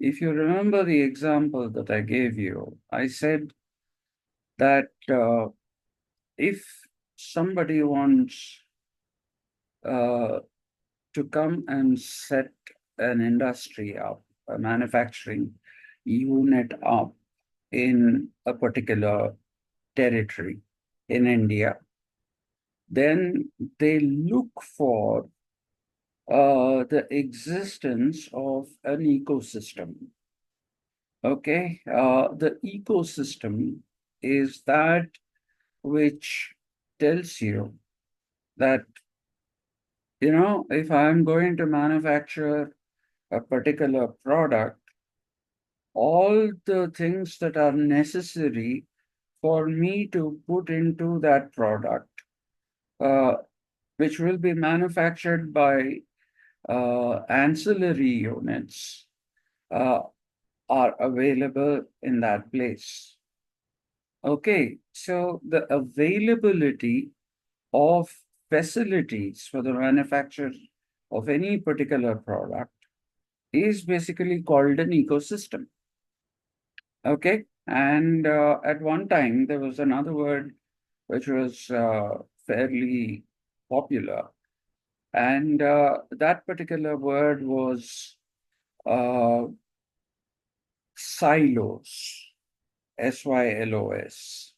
if you remember the example that I gave you, I said that if somebody wants uh, to come and set an industry up, a manufacturing unit up in a particular territory in India, then they look for the existence of an ecosystem. Okay, the ecosystem is that which tells you that, if I'm going to manufacture a particular product, all the things that are necessary for me to put into that product, uh, which will be manufactured by ancillary units, uh, are available in that place. Okay, so the availability of facilities for the manufacture of any particular product is basically called an ecosystem. Okay, and at one time there was another word which was fairly popular, and that particular word was uh, silos, SYLOS.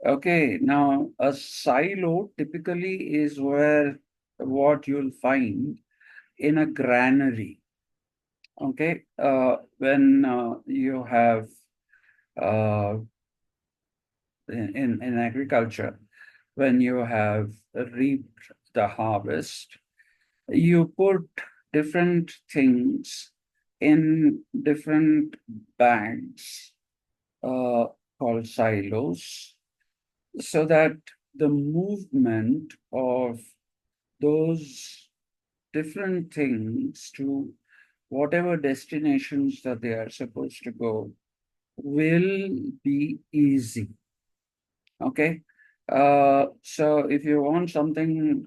Okay, now a silo typically is where what you'll find in a granary. Okay, when you have uh, in agriculture, when you have reaped the harvest, you put different things in different bags uh, called silos, so that the movement of those different things to whatever destinations that they are supposed to go will be easy. Okay. So if you want something,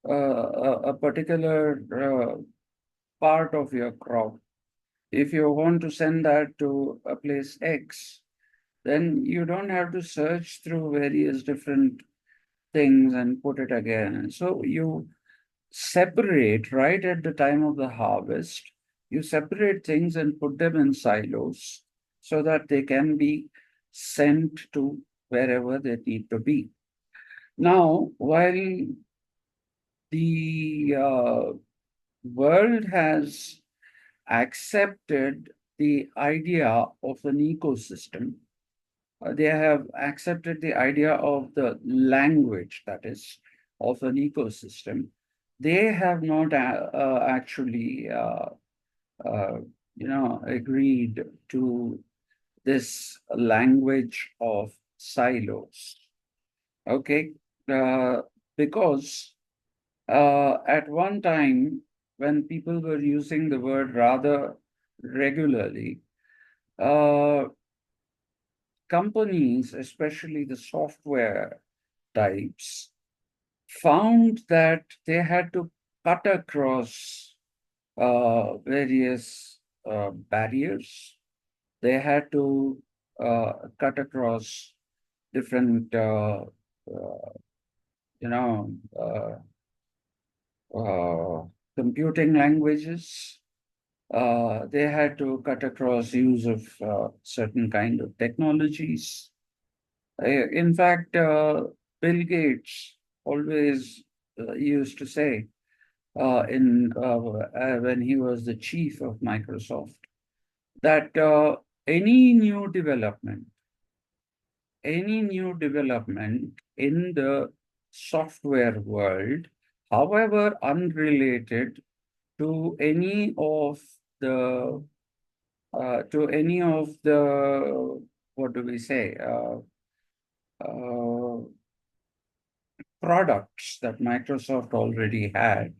a particular part of your crop, if you want to send that to a place X, then you don't have to search through various different things and put it again. So you separate right at the time of the harvest, you separate things and put them in silos so that they can be sent to wherever they need to be. Now, while the world has accepted the idea of an ecosystem, they have accepted the idea of the language, that is, of an ecosystem. They have not actually, uh, agreed to this language of silos. Okay, uh, because at one time, when people were using the word rather regularly, uh, companies, especially the software types, found that they had to cut across various barriers. They had to cut across different, uh, you know, uh, computing languages. They had to cut across use of certain kind of technologies. In fact, Bill Gates always used to say when he was the chief of Microsoft that any new development, any new development in the software world, however unrelated to any of the what do we say uh, products that Microsoft already had,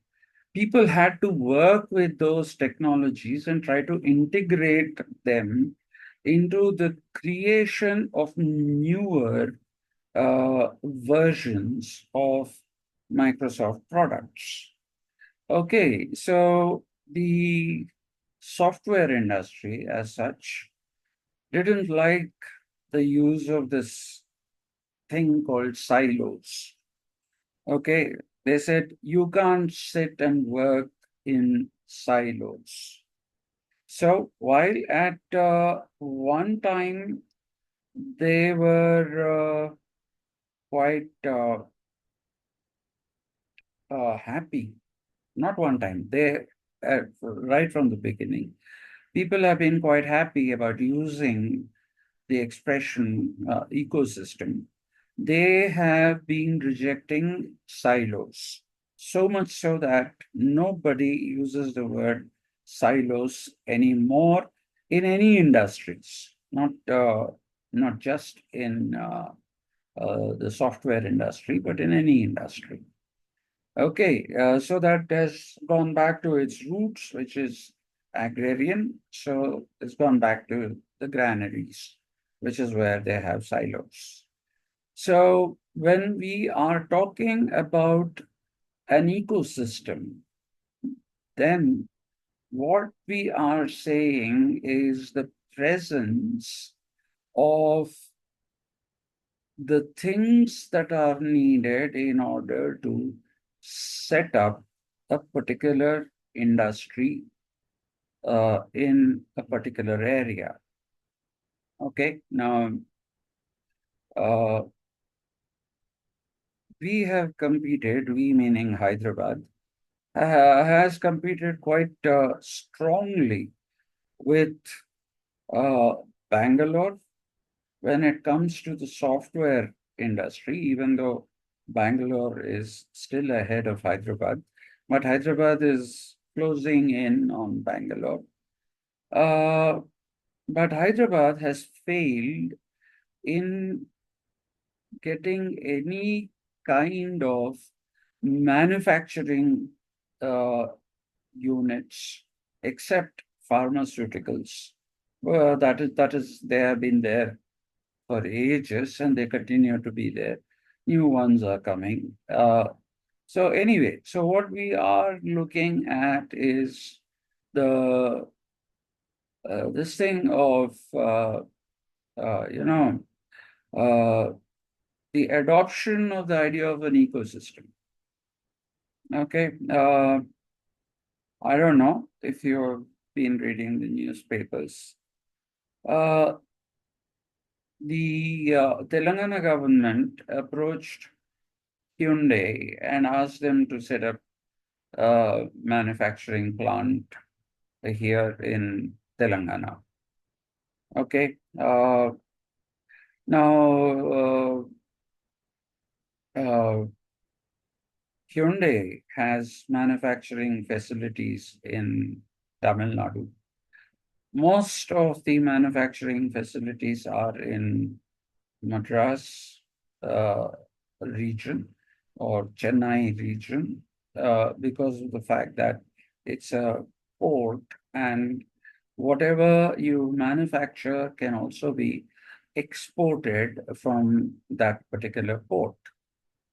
people had to work with those technologies and try to integrate them into the creation of newer versions of Microsoft products. Okay, so the software industry as such didn't like the use of this thing called silos. Okay, they said you can't sit and work in silos. So while at one time they were quite happy, not one time, they right from the beginning, people have been quite happy about using the expression ecosystem. They have been rejecting silos, so much so that nobody uses the word silos anymore in any industries, not just in the software industry, but in any industry. Okay, so that has gone back to its roots, which is agrarian. So it's gone back to the granaries, which is where they have silos. So when we are talking about an ecosystem, then what we are saying is the presence of the things that are needed in order to set up a particular industry in a particular area. Okay, now uh, we have competed, we meaning Hyderabad, has competed quite strongly with uh, Bangalore when it comes to the software industry, even though Bangalore is still ahead of Hyderabad, but Hyderabad is closing in on Bangalore. Uh, but Hyderabad has failed in getting any kind of manufacturing uh, units except pharmaceuticals. Well, that is they have been there for ages and they continue to be there. New ones are coming. So anyway, so what we are looking at is the this thing of uh, you know uh, the adoption of the idea of an ecosystem. Okay, I don't know if you've been reading the newspapers. Uh, the Telangana government approached Hyundai and asked them to set up a manufacturing plant here in Telangana. Okay. Now, uh, Hyundai has manufacturing facilities in Tamil Nadu. Most of the manufacturing facilities are in Madras uh, region or Chennai region because of the fact that it's a port and whatever you manufacture can also be exported from that particular port.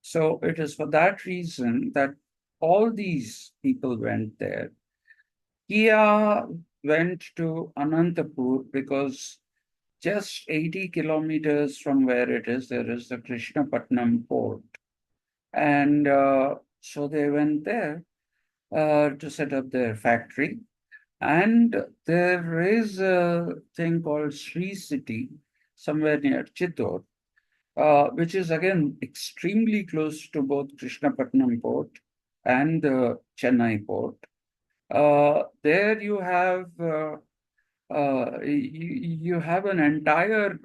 So it is for that reason that all these people went there. Kia went to Anantapur because just 80 kilometers from where it is, there is the Krishnapatnam port. And so they went there to set up their factory. And there is a thing called Sri City, somewhere near Chittor, which is again extremely close to both Krishnapatnam port and the Chennai port. There you have an entire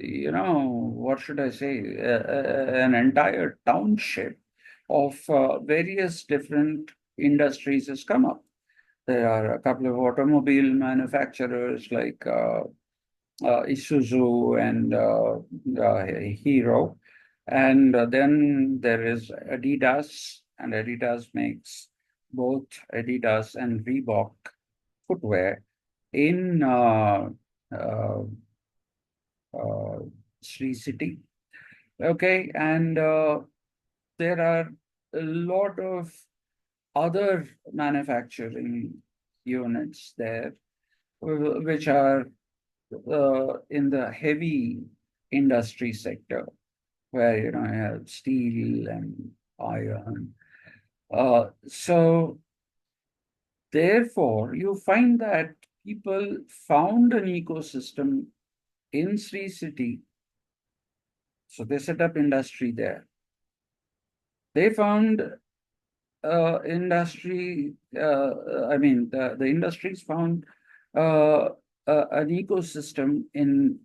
what should I say, an entire township of various different industries has come up. There are a couple of automobile manufacturers like Isuzu and Hero. And then there is Adidas, and Adidas makes both Adidas and Reebok footwear in uh, uh, Sri City. Okay, and there are a lot of other manufacturing units there, which are in the heavy industry sector, where you have steel and iron. So therefore, you find that people found an ecosystem in Sri City. So they set up industry there. They found industry, the industries found an ecosystem in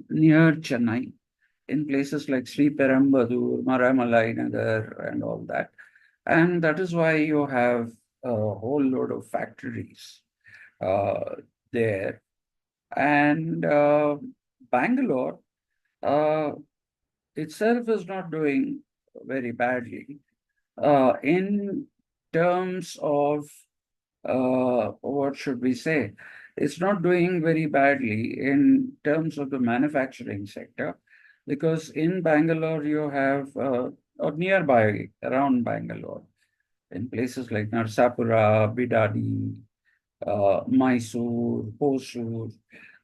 near Chennai, in places like Sri Perambadur, Maramalai Nagar, and all that. And that is why you have a whole load of factories uh, there. And Bangalore uh, itself is not doing very badly in terms of what should we say? It's not doing very badly in terms of the manufacturing sector, because in Bangalore you have, or nearby around Bangalore, in places like Narsapura, Bidadi, Mysore, Hosur,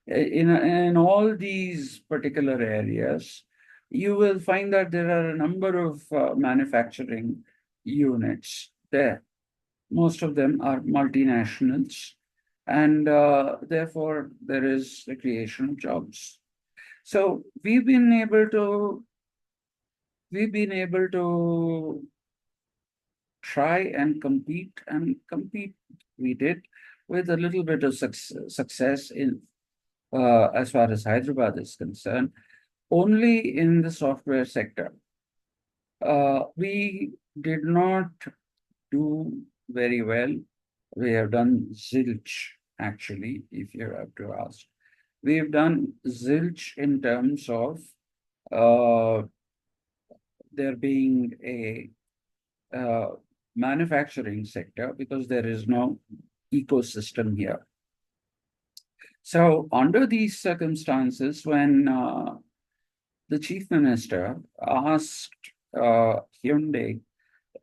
in all these particular areas, you will find that there are a number of manufacturing units there. Most of them are multinationals, and therefore there is the creation of jobs. So we've been able to try and compete we did with a little bit of success in as far as Hyderabad is concerned, only in the software sector. We did not do very well. We have done zilch, actually, if you have to ask. We've done zilch in terms of uh, there being a manufacturing sector, because there is no ecosystem here. So, under these circumstances, when the chief minister asked Hyundai,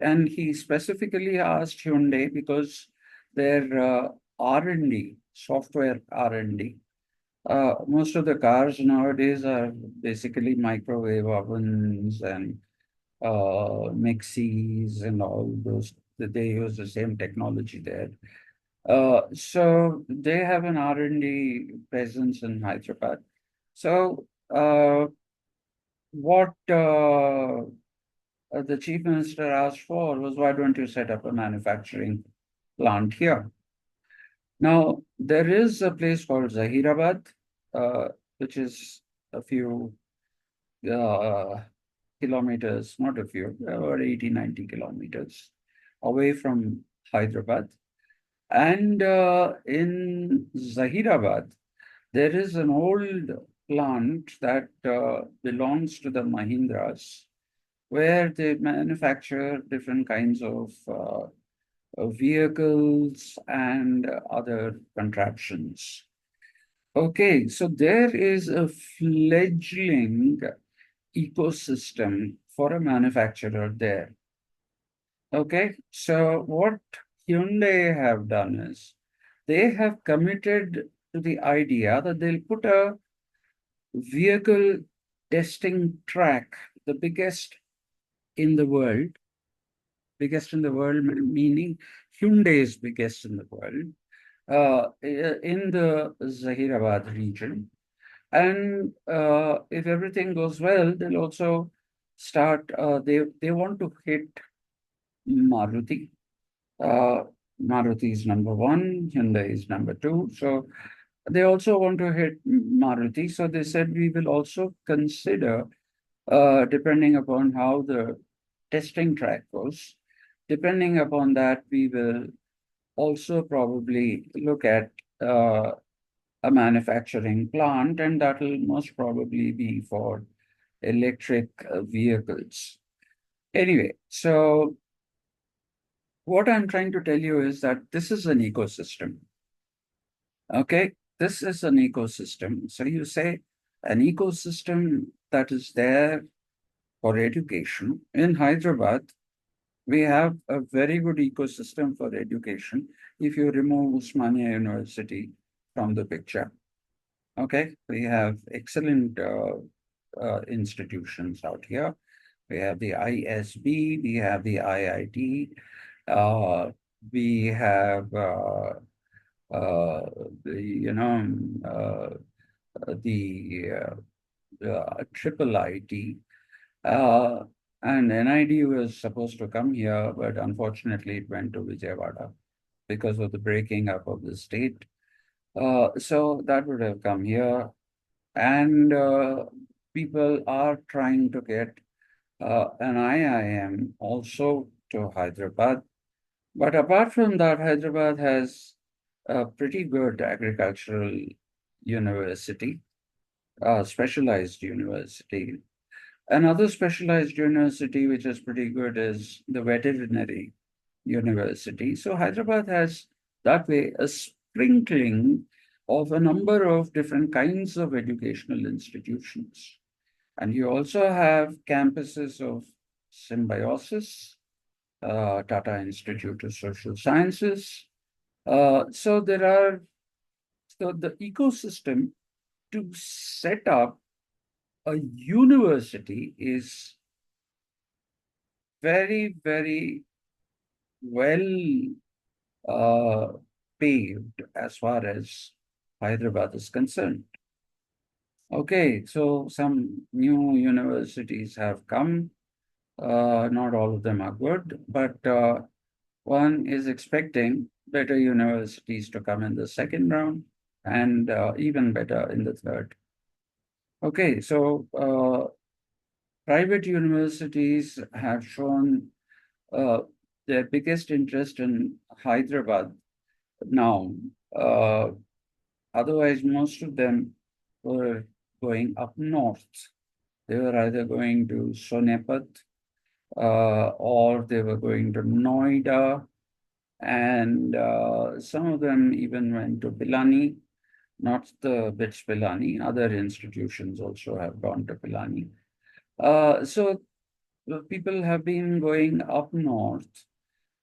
and he specifically asked Hyundai because their R&D, software R&D, most of the cars nowadays are basically microwave ovens and mixies and all those. They use the same technology there. So they have an R&D presence in Hyderabad. So what the chief minister asked for was, why don't you set up a manufacturing plant here? Now, there is a place called Zahirabad, which is a few uh, kilometers, not a few, about 80, 90 kilometers away from Hyderabad. And in Zahirabad, there is an old plant that belongs to the Mahindras, where they manufacture different kinds of vehicles and other contraptions. Okay, so there is a fledgling ecosystem for a manufacturer there. Okay, so what Hyundai have done is they have committed to the idea that they'll put a vehicle testing track, the biggest in the world, meaning Hyundai is biggest in the world, in the Zahirabad region. And if everything goes well, they'll also start, they want to hit Maruti. Uh, Maruti is number one, Hyundai is number two. So they also want to hit Maruti. So they said we will also consider, depending upon how the testing track goes, depending upon that, we will also probably look at a manufacturing plant, and that will most probably be for electric vehicles. Anyway, so what I'm trying to tell you is that this is an ecosystem. Okay, this is an ecosystem. So you say an ecosystem that is there for education. In Hyderabad, we have a very good ecosystem for education if you remove Usmania University from the picture. Okay, we have excellent institutions out here. We have the ISB, we have the IIT, uh, we have uh, the, triple IT, uh, and NID was supposed to come here, but unfortunately it went to Vijayawada because of the breaking up of the state. So that would have come here, and people are trying to get an IIM also to Hyderabad. But apart from that, Hyderabad has a pretty good agricultural university, specialized university. Another specialized university which is pretty good is the veterinary university. So Hyderabad has that way a sprinkling of a number of different kinds of educational institutions. And you also have campuses of symbiosis, Tata Institute of Social Sciences. So there are, so the ecosystem to set up a university is very, very well uh, paved as far as Hyderabad is concerned. Okay, so some new universities have come. Not all of them are good, but one is expecting better universities to come in the second round and even better in the third. Okay, so private universities have shown uh, their biggest interest in Hyderabad now. Uh, Otherwise, most of them were going up north. They were either going to Sonepat or they were going to Noida, and some of them even went to Pilani, not the BITS Pilani. Other institutions also have gone to Pilani. So people have been going up north,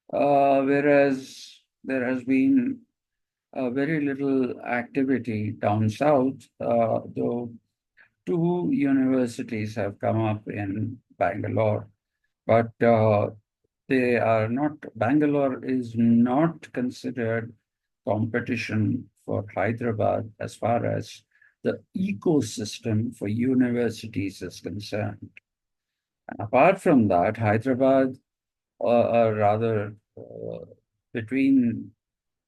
whereas there has been very little activity down south, though two universities have come up in Bangalore, but they are not, Bangalore is not considered competition for Hyderabad as far as the ecosystem for universities is concerned. And apart from that, Hyderabad, or rather between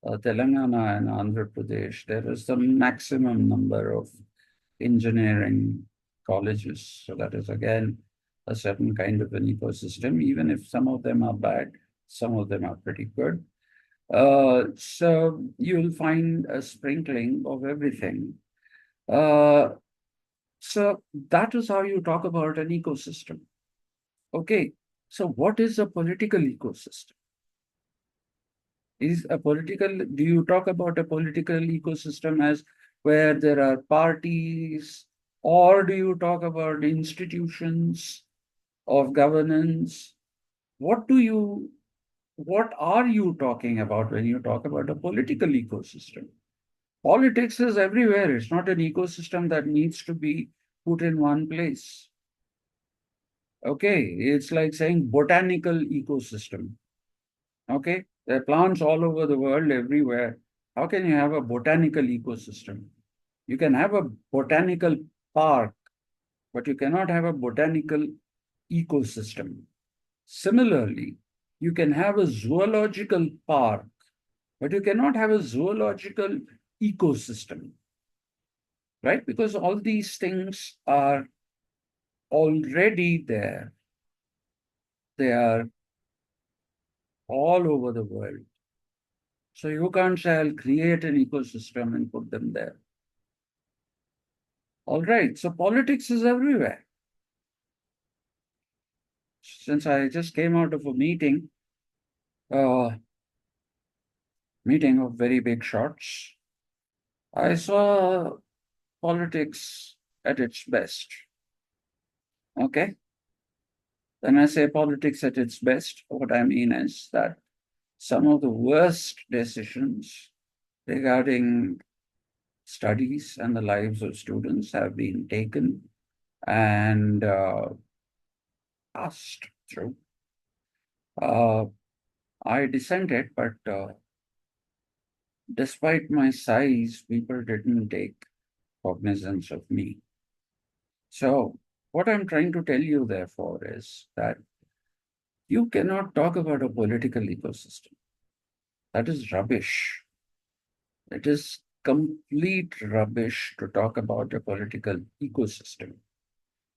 Telangana and Andhra Pradesh, there is the maximum number of engineering colleges. So that is again a certain kind of an ecosystem, even if some of them are bad, some of them are pretty good. So you'll find a sprinkling of everything. Uh, so that is how you talk about an ecosystem. Okay. So what is a political ecosystem? Is a political, do you talk about a political ecosystem as where there are parties, or do you talk about institutions of governance? What do you, what are you talking about when you talk about a political ecosystem? Politics is everywhere. It's not an ecosystem that needs to be put in one place. Okay, it's like saying botanical ecosystem. Okay, there are plants all over the world, everywhere. How can you have a botanical ecosystem? You can have a botanical park, but you cannot have a botanical ecosystem. Similarly, you can have a zoological park, but you cannot have a zoological ecosystem, right? Because all these things are already there. They are all over the world. So you can't say, I'll create an ecosystem and put them there. All right, so politics is everywhere. Since I just came out of a uh, meeting of very big shots, I saw politics at its best. Okay, When I say politics at its best, what I mean is that some of the worst decisions regarding studies and the lives of students have been taken and passed through. Uh, I dissented, but despite my size, people didn't take cognizance of me. So, what I'm trying to tell you, therefore, is that you cannot talk about a political ecosystem. That is rubbish. It is complete rubbish to talk about a political ecosystem.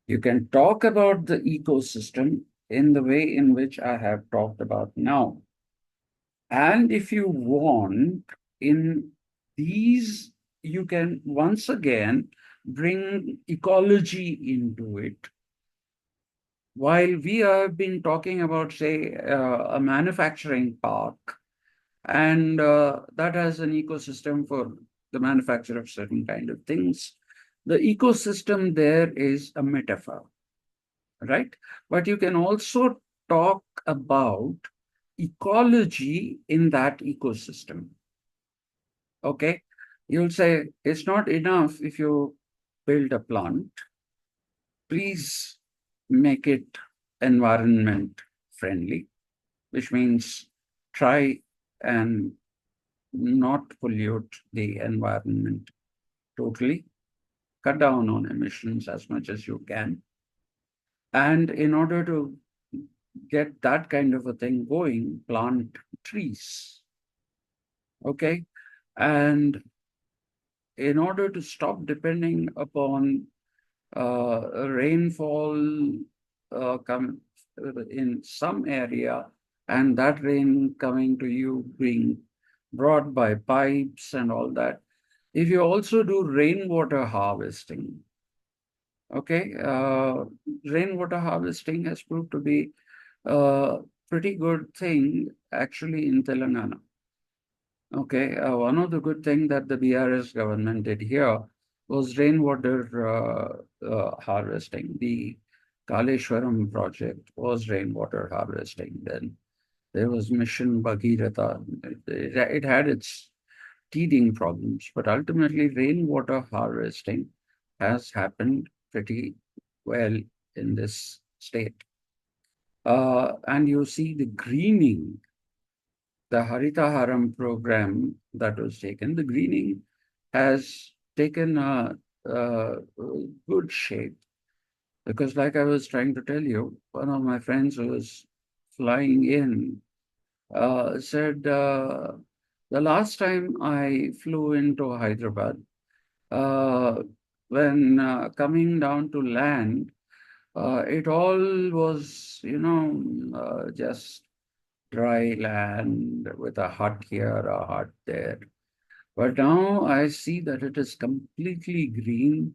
You can talk about the ecosystem in the way in which I have talked about now. And if you want, in these, you can once again bring ecology into it. While we have been talking about, say, a manufacturing park, and that has an ecosystem for the manufacture of certain kind of things, the ecosystem there is a metaphor, right? But you can also talk about ecology in that ecosystem. Okay. You'll say it's not enough if you build a plant. Please make it environment friendly, which means try and not pollute the environment totally. Cut down on emissions as much as you can. And in order to get that kind of a thing going, plant trees. Okay. And in order to stop depending upon rainfall come in some area, and that rain coming to you being brought by pipes and all that. If you also do rainwater harvesting, okay, rainwater harvesting has proved to be a pretty good thing actually in Telangana. Okay, one of the good things that the BRS government did here was rainwater harvesting. The Kaleshwaram project was rainwater harvesting. Then there was Mission Bhagirath. It had its teething problems, but ultimately rainwater harvesting has happened pretty well in this state. And you see the greening, the Haritaharam program that was taken, the greening has taken a good shape. Because, like I was trying to tell you, one of my friends who was flying in said, the last time I flew into Hyderabad, uh, when coming down to land, it all was, just dry land with a hut here, a hut there. But now I see that it is completely green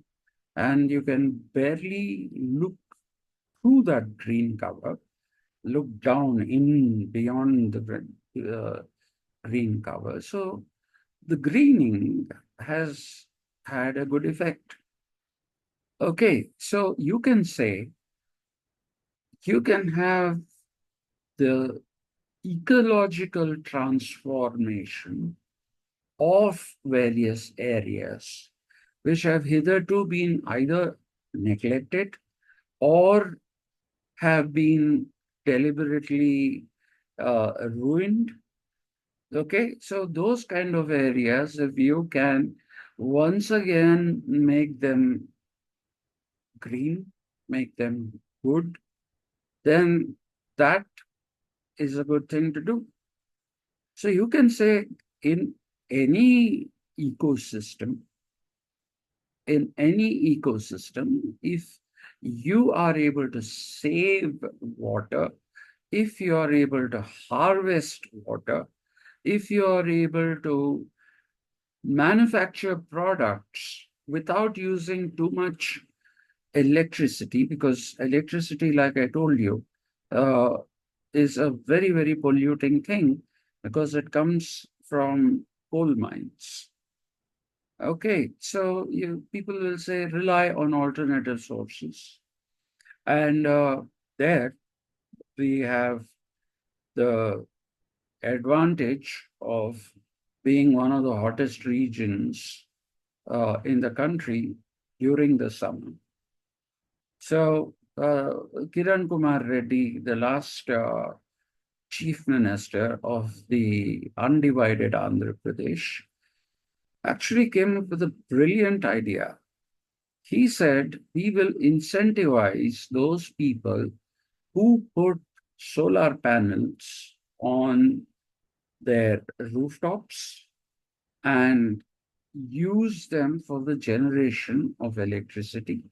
and you can barely look through that green cover, look down in beyond the green cover. So the greening has had a good effect. Okay, so you can say you can have the ecological transformation of various areas which have hitherto been either neglected or have been deliberately ruined. Okay, so those kind of areas, if you can once again make them green, make them good, then that is a good thing to do. So you can say in any ecosystem, in any ecosystem, if you are able to save water, if you are able to harvest water, if you are able to manufacture products without using too much electricity, because electricity, like I told you, uh, is a very, very polluting thing because it comes from coal mines. Okay, so people will say rely on alternative sources. And there, we have the advantage of being one of the hottest regions in the country during the summer. So, Kiran Kumar Reddy, the last chief minister of the undivided Andhra Pradesh, actually came up with a brilliant idea. He said, we will incentivize those people who put solar panels on their rooftops and use them for the generation of electricity.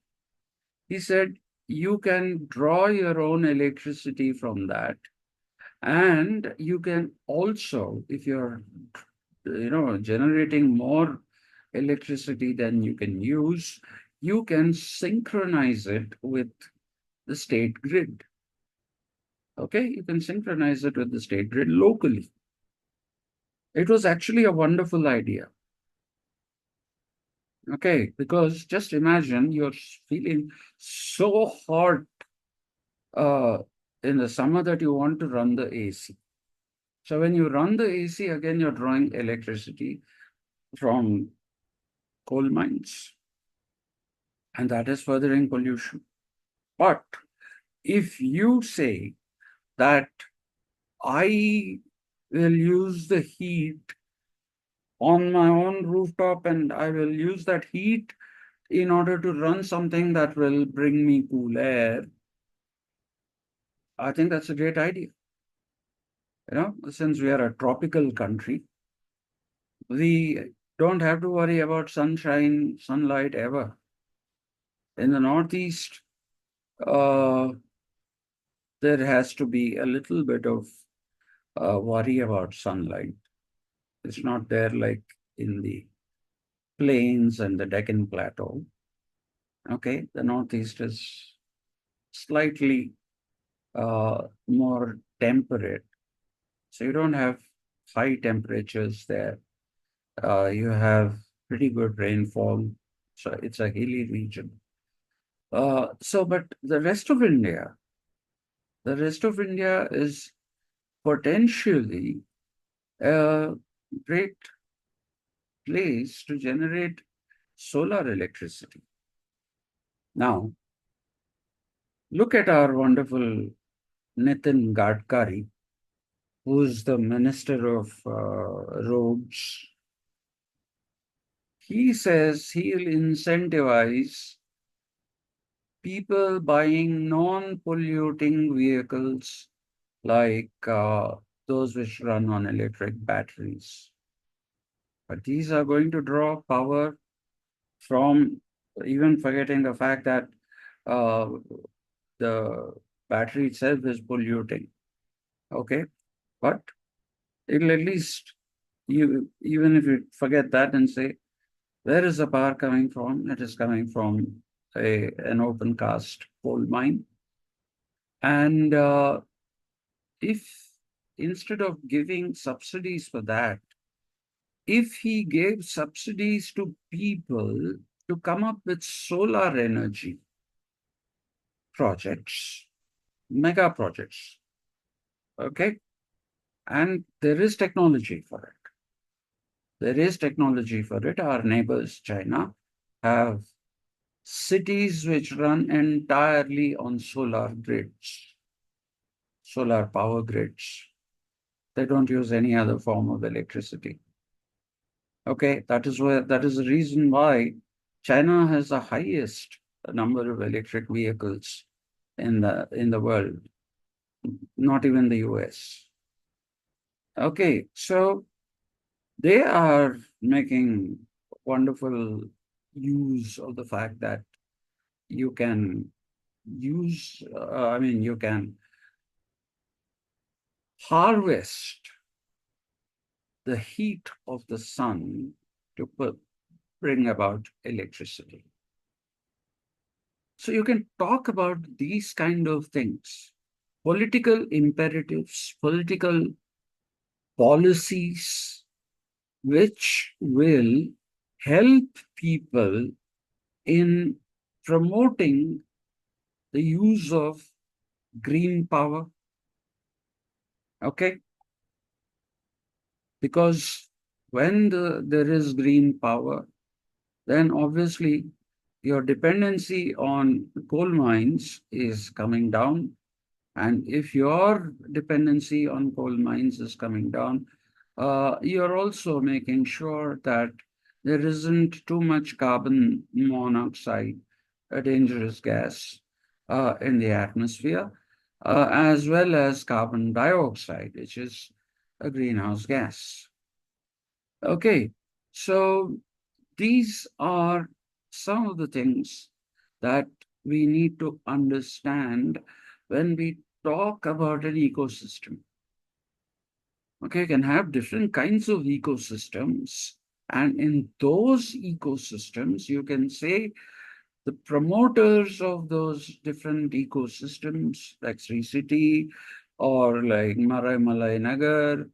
He said, you can draw your own electricity from that. And you can also, if you're, generating more electricity than you can use, you can synchronize it with the state grid. Okay, you can synchronize it with the state grid locally. It was actually a wonderful idea. Okay, because just imagine you're feeling so hot uh, in the summer that you want to run the AC. So when you run the AC, again, you're drawing electricity from coal mines, and that is furthering pollution. But if you say that I will use the heat on my own rooftop and I will use that heat in order to run something that will bring me cool air, I think that's a great idea. Since we are a tropical country, we don't have to worry about sunshine, sunlight ever. In the Northeast, uh, there has to be a little bit of worry about sunlight. It's not there like in the plains and the Deccan Plateau. Okay, the Northeast is slightly more temperate. So you don't have high temperatures there. You have pretty good rainfall. So it's a hilly region. But the rest of India is potentially a great place to generate solar electricity. Now, look at our wonderful Nitin Gadkari, who's the Minister of Roads. He says he'll incentivize people buying non-polluting vehicles like those which run on electric batteries. But these are going to draw power from, even forgetting the fact that uh, the battery itself is polluting. Okay, but it'll at least, even if you forget that and say, where is the power coming from? It is coming from an open cast coal mine. And if instead of giving subsidies for that, if he gave subsidies to people to come up with solar energy projects, mega projects, okay, and there is technology for it. There is technology for it. Our neighbors, China, have cities which run entirely on solar grids, solar power grids. They don't use any other form of electricity. Okay, that is the reason why China has the highest number of electric vehicles in the world, not even the US. Okay, so they are making wonderful use of the fact that you can you can harvest the heat of the sun to bring about electricity. So you can talk about these kind of things, political imperatives, political policies, which will help people in promoting the use of green power, Okay, because when there is green power, then obviously your dependency on coal mines is coming down. And if your dependency on coal mines is coming down, you're also making sure that there isn't too much carbon monoxide, a dangerous gas, in the atmosphere, as well as carbon dioxide, which is a greenhouse gas. Okay, so these are some of the things that we need to understand when we talk about an ecosystem. Okay, you can have different kinds of ecosystems, and in those ecosystems, you can say the promoters of those different ecosystems, like Sri City or like Marai Malai Nagar,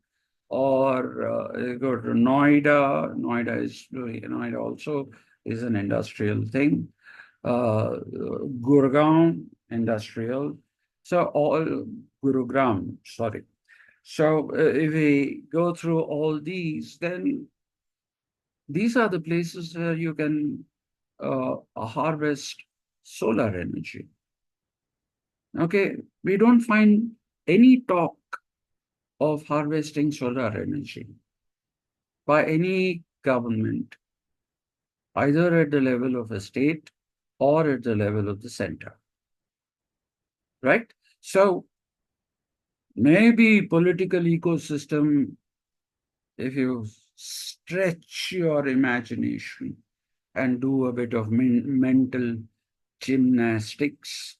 or you go to Noida. Noida also is an industrial thing. Gurgaon, industrial. So all Gurugram, sorry. So if we go through all these, then these are the places where you can harvest solar energy. Okay, we don't find any talk of harvesting solar energy by any government, either at the level of a state or at the level of the center, right? So maybe political ecosystem, if you stretch your imagination and do a bit of mental gymnastics,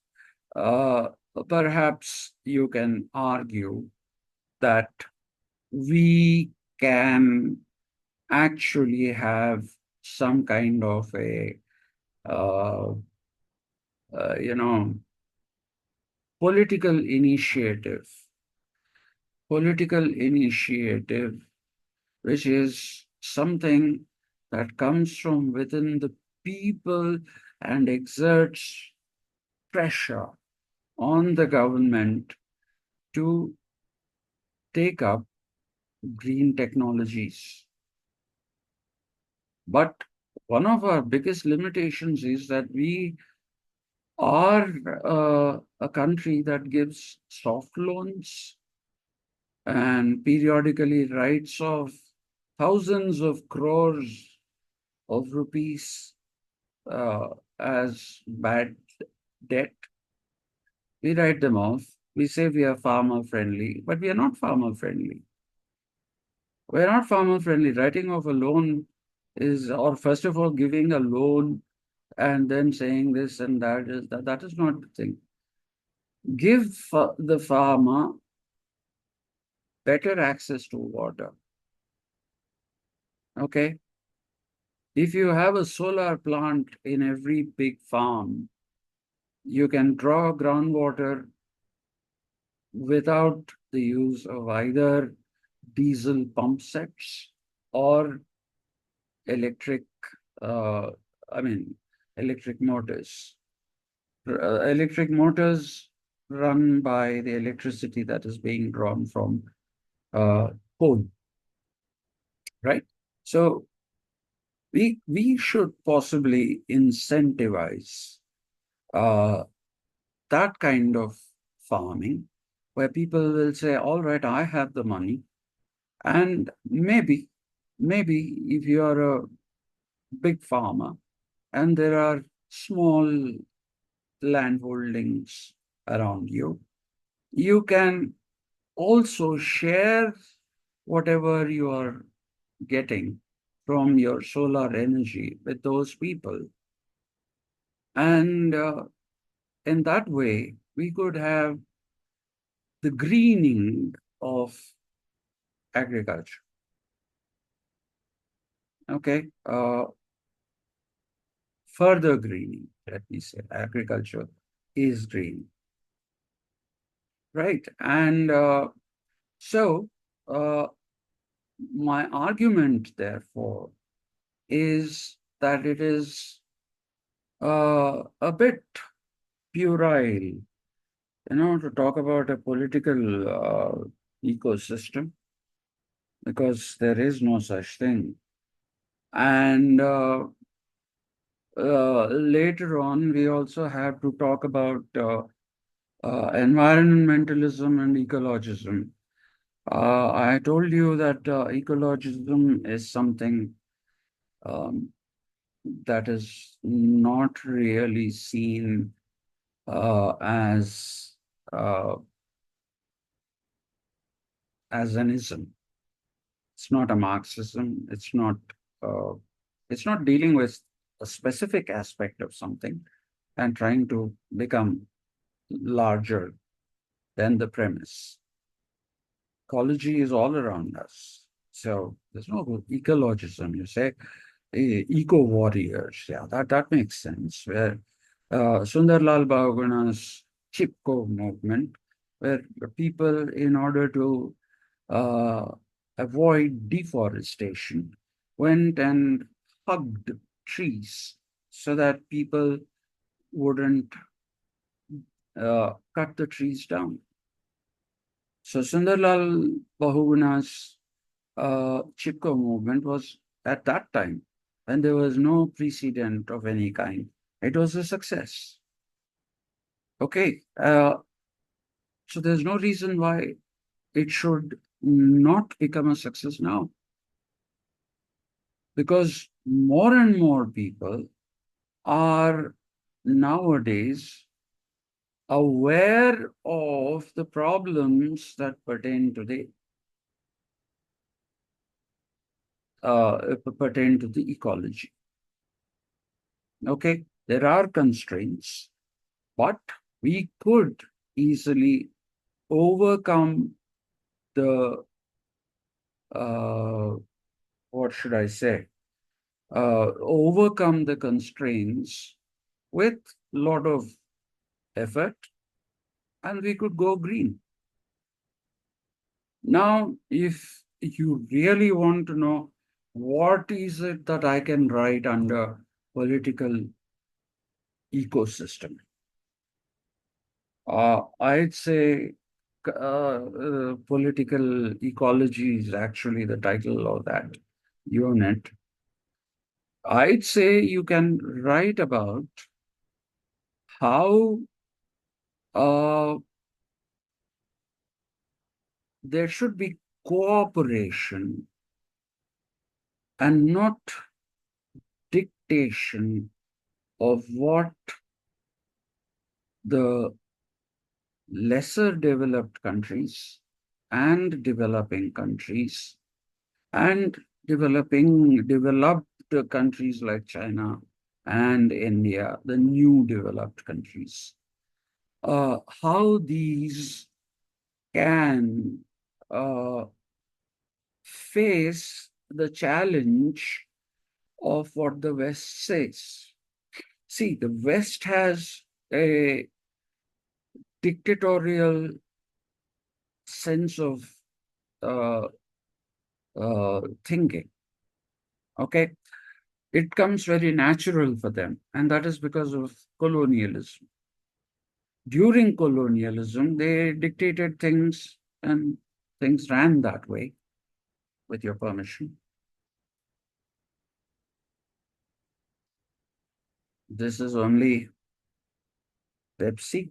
uh, perhaps you can argue that we can actually have some kind of a uh, you know, political initiative, political initiative, which is something that comes from within the people and exerts pressure on the government to take up green technologies. But one of our biggest limitations is that we are a country that gives soft loans and periodically writes off thousands of crores of rupees uh, as bad debt. We write them off. We say we are farmer friendly, but we are not farmer friendly. We're not farmer friendly. Writing off a loan is, or first of all, giving a loan and then saying this and that is that. That is not the thing. Give the farmer better access to water. Okay. If you have a solar plant in every big farm, you can draw groundwater without the use of either diesel pump sets or electric, uh, I mean, electric motors. Electric motors run by the electricity that is being drawn from uh, coal, right? So we should possibly incentivize uh, that kind of farming where people will say, all right, I have the money. And maybe if you are a big farmer and there are small land holdings around you, you can also share whatever you are getting from your solar energy with those people. And in that way, we could have the greening of agriculture. Okay. Further greening, let me say, agriculture is green, right? And so, uh, my argument, therefore, is that it is a bit puerile, to talk about a political ecosystem because there is no such thing. And later on, we also have to talk about environmentalism and ecologism. I told you that ecologism is something um, that is not really seen uh, as an ism. It's not a Marxism. Uh, it's not dealing with a specific aspect of something and trying to become larger than the premise. Ecology is all around us. So there's no ecologism. You say eco warriors. Yeah, that makes sense. Where Sundarlal Bahugana's Chipko movement, where people, in order to uh, avoid deforestation, went and hugged trees so that people wouldn't cut the trees down. So Sundarlal Bahugana's Chipko movement was at that time when there was no precedent of any kind. It was a success. Okay, so there's no reason why it should not become a success now, because more and more people are nowadays aware of the problems that pertain to the ecology. Okay, there are constraints, but we could easily overcome the uh, what should I say? Overcome the constraints with a lot of effort, and we could go green. Now, if you really want to know what is it that I can write under political ecosystem, I'd say political ecology is actually the title of that unit. I'd say you can write about how uh, there should be cooperation and not dictation of what the lesser developed countries and developing countries and developed countries like China and India, the new developed countries, how these can uh, face the challenge of what the West says. See, the West has a dictatorial sense of uh, thinking. Okay, it comes very natural for them, and that is because of colonialism. During colonialism, they dictated things, and things ran that way. With your permission, this is only Pepsi,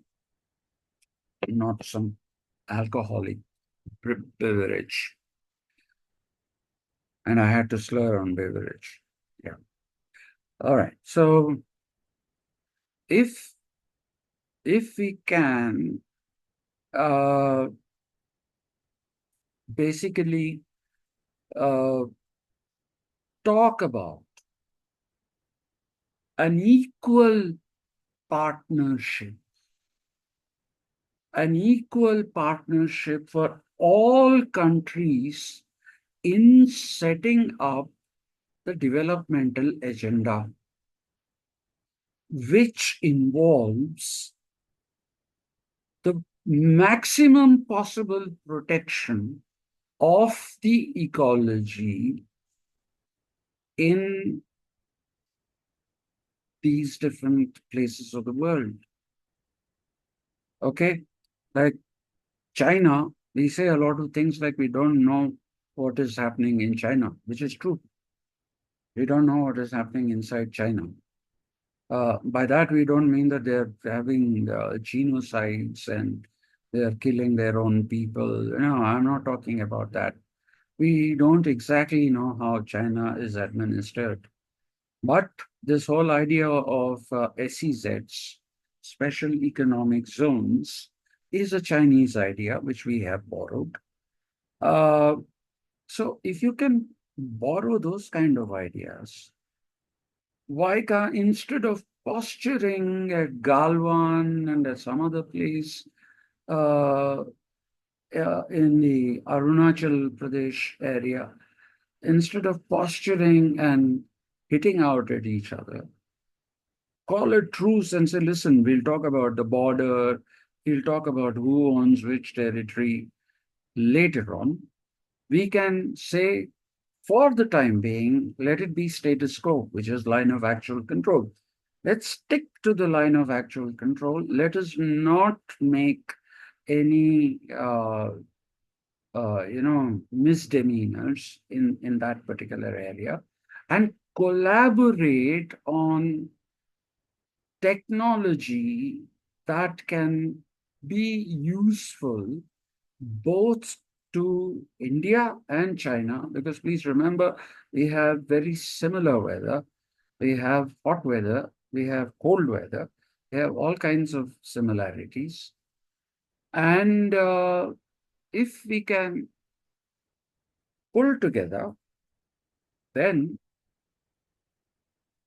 not some alcoholic beverage, and I had to slur on beverage. Yeah. All right. So if we can uh, basically uh, talk about an equal partnership, for all countries in setting up the developmental agenda, which involves the maximum possible protection of the ecology in these different places of the world. Okay, like China We say a lot of things like we don't know what is happening in China, which is true. We don't know what is happening inside China. By that, we don't mean that they're having genocides and they're killing their own people. No, I'm not talking about that. We don't exactly know how China is administered. But this whole idea of SEZs, special economic zones, is a Chinese idea which we have borrowed. Uh, so if you can borrow those kind of ideas, why can't, instead of posturing at Galwan and at some other place uh, in the Arunachal Pradesh area, instead of posturing and hitting out at each other, call a truce and say, listen, we'll talk about the border, we'll talk about who owns which territory later on. We can say, for the time being, let it be status quo, which is line of actual control. Let's stick to the line of actual control. Let us not make any misdemeanors in that particular area, and collaborate on technology that can be useful both to India and China, because please remember, we have very similar weather. We have hot weather, we have cold weather, we have all kinds of similarities. And if we can pull together, then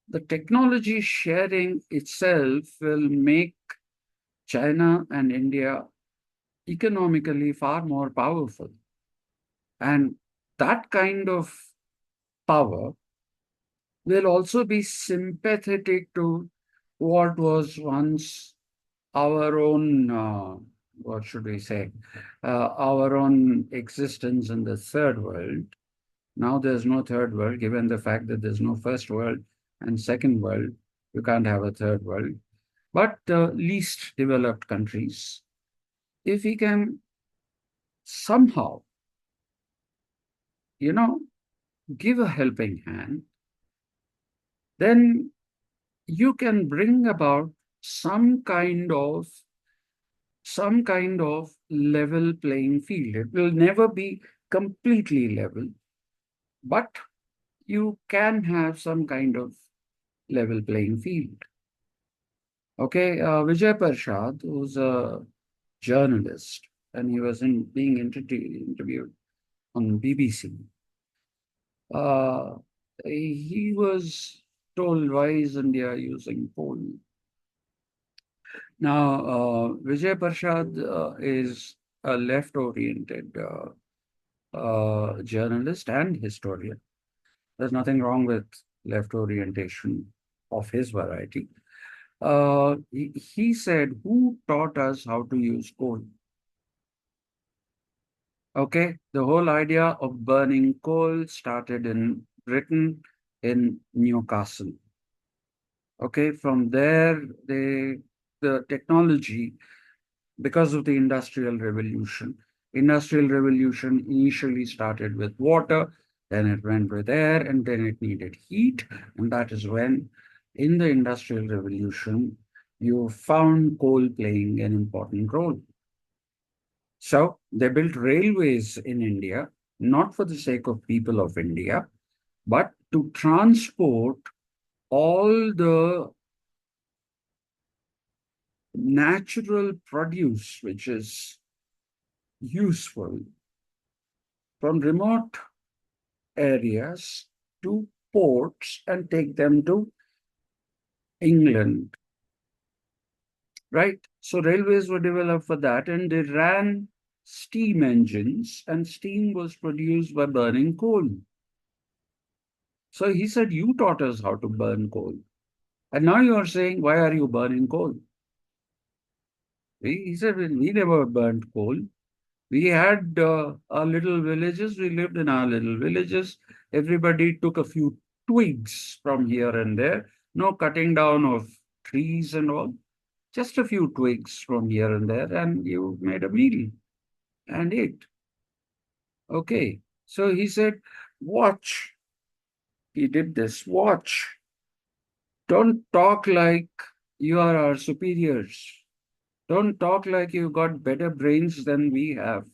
the technology sharing itself will make China and India economically far more powerful. And that kind of power will also be sympathetic to what was once our own, what should we say, our own existence in the third world. Now there's no third world, given the fact that there's no first world and second world. You can't have a third world. But least developed countries, if we can somehow, you know, give a helping hand, then you can bring about some kind of level playing field. It will never be completely level, but you can have some kind of level playing field. Okay, Vijay Parshad, who's a journalist, and he was being interviewed on BBC. Uh, he was told, why is India using coal? Now, Vijay Parshad is a left-oriented journalist and historian. There's nothing wrong with left orientation of his variety. He said, who taught us how to use coal? Okay, the whole idea of burning coal started in Britain, in Newcastle. Okay, from there, the technology, because of the Industrial Revolution. Industrial Revolution initially started with water, then it went with air, and then it needed heat. And that is when, in the Industrial Revolution, you found coal playing an important role. So they built railways in India, not for the sake of people of India, but to transport all the natural produce which is useful from remote areas to ports and take them to England, right? So railways were developed for that, and they ran steam engines, and steam was produced by burning coal. So he said, you taught us how to burn coal. And now you are saying, why are you burning coal? He said, we never burned coal. We had our little villages. We lived in our little villages. Everybody took a few twigs from here and there. No cutting down of trees and all. Just a few twigs from here and there, and you made a meal. and ate. Okay. So he said, watch. He did this. Watch. Don't talk like you are our superiors. Don't talk like you got better brains than we have.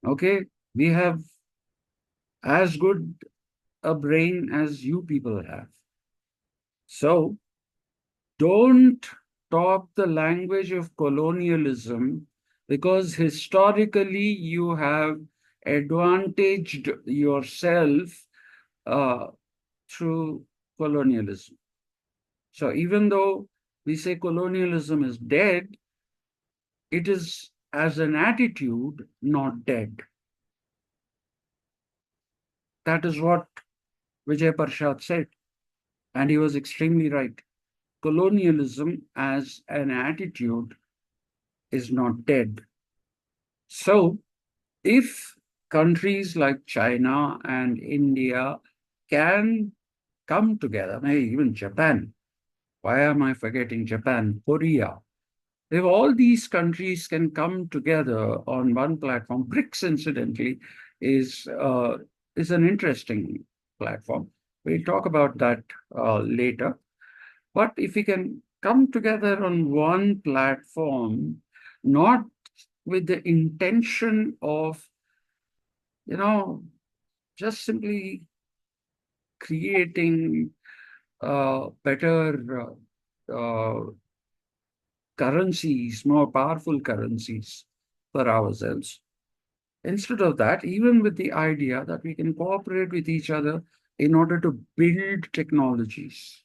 Okay? We have as good a brain as you people have. So don't talk the language of colonialism because historically you have advantaged yourself uh, through colonialism. So even though we say colonialism is dead, it is as an attitude not dead. That is what Vijay Parshad said, and he was extremely right. Colonialism as an attitude is not dead. So if countries like China and India can come together, maybe even Japan, why am I forgetting Japan? Korea. If all these countries can come together on one platform, BRICS, incidentally, is uh, is an interesting platform. We'll talk about that later. But if we can come together on one platform, not with the intention of, you know, just simply creating better currencies, more powerful currencies for ourselves. Instead of that, even with the idea that we can cooperate with each other in order to build technologies.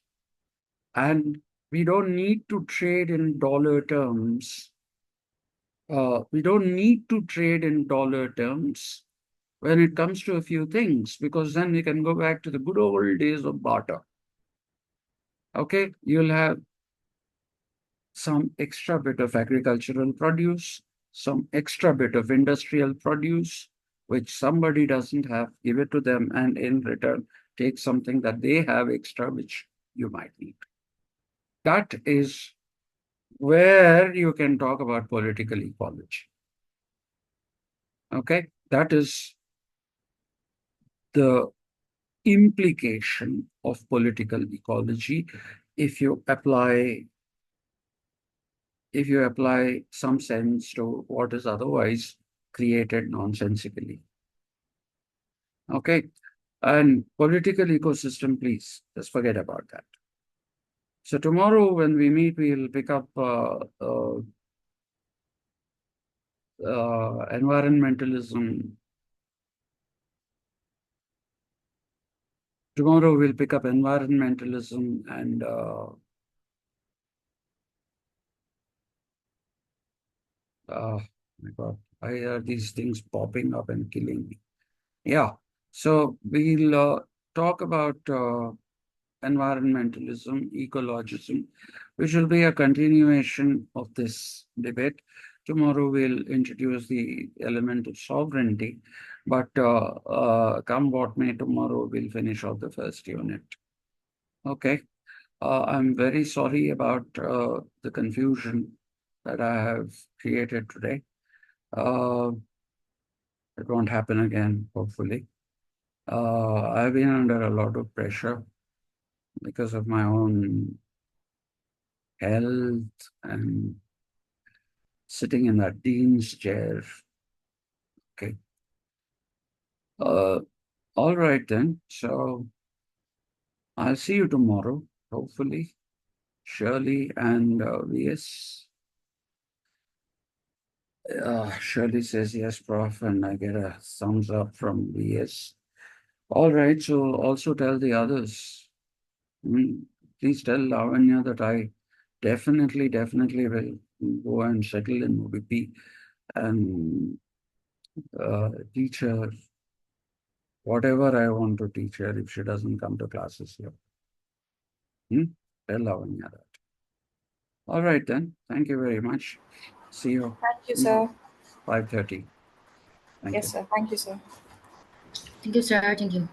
And we don't need to trade in dollar terms. We don't need to trade in dollar terms when it comes to a few things, because then we can go back to the good old days of barter. Okay, you'll have some extra bit of agricultural produce, some extra bit of industrial produce, which somebody doesn't have, give it to them, and in return, take something that they have extra, which you might need. That is where you can talk about political ecology. Okay, that is the implication of political ecology if you apply some sense to what is otherwise created nonsensically. Okay. And political ecosystem, please just forget about that. So tomorrow when we meet, we'll pick up environmentalism. Tomorrow we'll pick up environmentalism and my God, why are these things popping up and killing me? Yeah. So we'll talk about environmentalism, ecologism, which will be a continuation of this debate. Tomorrow we'll introduce the element of sovereignty, but come what may, tomorrow we'll finish off the first unit. Okay. I'm very sorry about the confusion that I have created today. Uh, it won't happen again, hopefully. I've been under a lot of pressure because of my own health and sitting in that dean's chair. Okay. Uh, all right then. So I'll see you tomorrow, hopefully. Shirley and VS. Shirley says yes, Prof, and I get a thumbs up from VS. All right. So also tell the others. Please tell Lavanya that I definitely will go and settle in OBP and teach her whatever I want to teach her if she doesn't come to classes here. Tell Lavanya that. All right then. Thank you very much. See you Thank you, sir. 5:30. Thank Yes, you. sir. Thank you, sir. Thank you, sir. Thank you.